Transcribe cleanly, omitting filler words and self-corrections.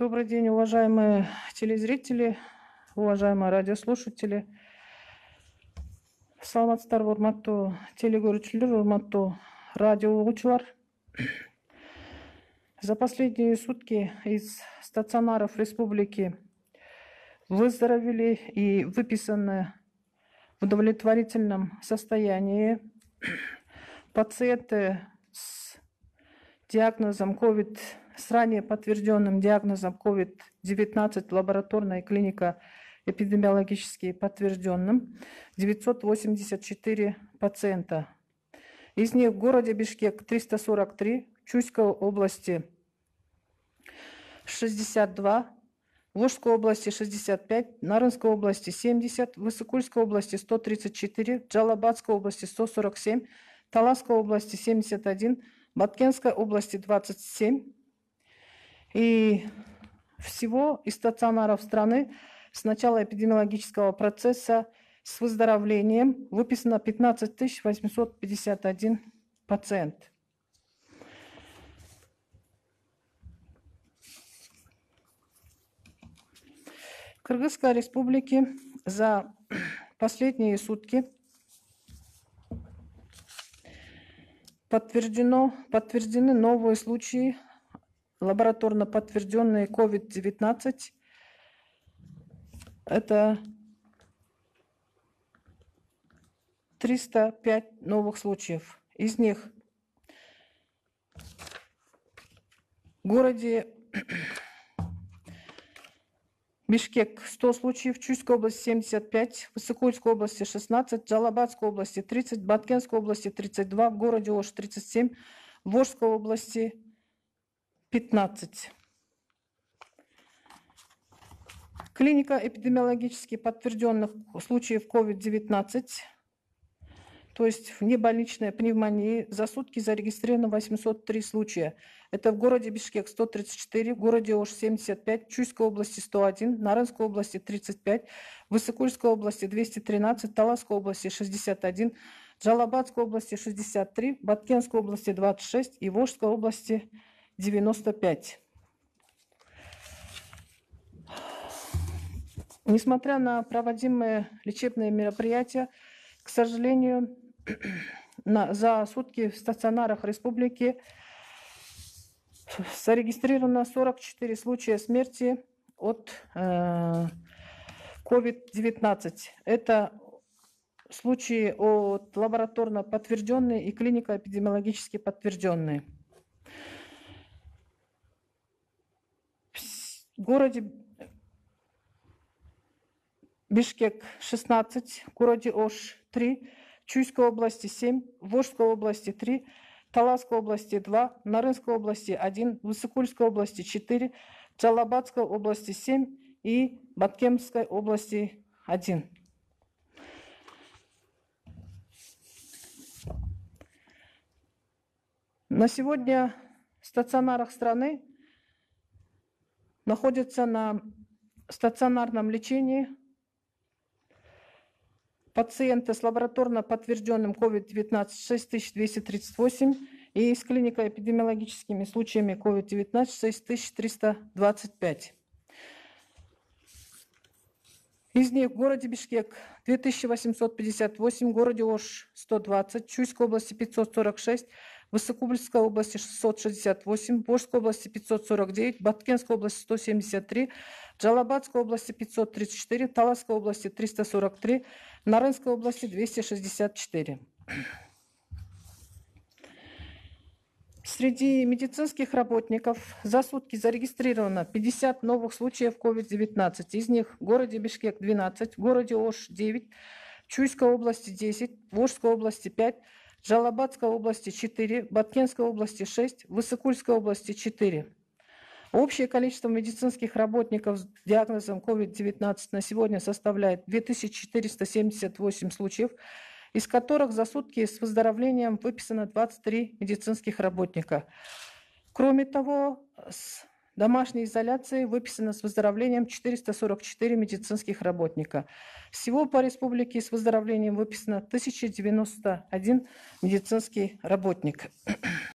Добрый день, уважаемые телезрители, уважаемые радиослушатели. Саламатсыздар, урматтуу телекөрүүчүлөр, урматтуу радио угуучулар. За последние сутки из стационаров республики выздоровели и выписаны в удовлетворительном состоянии пациенты с диагнозом COVID, с ранее подтвержденным диагнозом COVID-19, лабораторная клиника эпидемиологически подтвержденным, 984 пациента. Из них в городе Бишкек 343, в Чуйской области 62, в Волжской области 65, Нарынской области 70, в Высокульской области 134, в Джалабадской области 147, Таласской области 71, в Баткенской области 27. И всего из стационаров страны с начала эпидемиологического процесса с выздоровлением выписано 15 851 пациент. В Кыргызской республике за последние сутки подтверждены новые случаи, лабораторно подтвержденные COVID-19. Это 305 новых случаев. Из них в городе Бишкек 100 случаев, в Чуйской области 75, в Высокульской области 16, в Джалабадской области 30, в Баткенской области 32, в городе Ош 37, в Волжской области 15. Клиника эпидемиологически подтвержденных случаев COVID-19, то есть внебольничной пневмонии, за сутки зарегистрировано 803 случая. Это в городе Бишкек 134, в городе Ош 75, в Чуйской области 101, в Нарынской области 35, в Высокульской области 213, в Таласской области 61, в Джалабадской области 63, в Баткенской области 26 и в Волжской области 95. Несмотря на проводимые лечебные мероприятия, к сожалению, за сутки в стационарах республики зарегистрировано 44 случая смерти от COVID-19. Это случаи от лабораторно подтвержденные и клинико-эпидемиологически подтвержденные. В городе Бишкек 16, в городе Ош 3, в Чуйской области 7, в Волжской области 3, в Таласской области 2, в Нарынской области 1, в Высокульской области 4, в Джалабадской области 7 и в Баткенской области 1. На сегодня в стационарах страны находятся на стационарном лечении пациенты с лабораторно подтвержденным COVID-19 6238 и с клинико-эпидемиологическими случаями COVID-19 6325. Из них в городе Бишкек 2858, в городе Ош 120, в Чуйской области 546, в Высокульской области 668, в Волжской области 549, в Баткенской области 173, в Джалабадской области 534, в Таласской области 343, в Нарынской области 264. Среди медицинских работников за сутки зарегистрировано 50 новых случаев COVID-19. Из них в городе Бишкек 12, в городе Ош 9, в Чуйской области 10, в Волжской области 5, в Джалабадской области 4, в Баткенской области 6, в Высокульской области 4. Общее количество медицинских работников с диагнозом COVID-19 на сегодня составляет 2478 случаев, из которых за сутки с выздоровлением выписано 23 медицинских работника. Кроме того, с домашней изоляцией выписано с выздоровлением 444 медицинских работника. Всего по республике с выздоровлением выписано 1091 медицинский работник.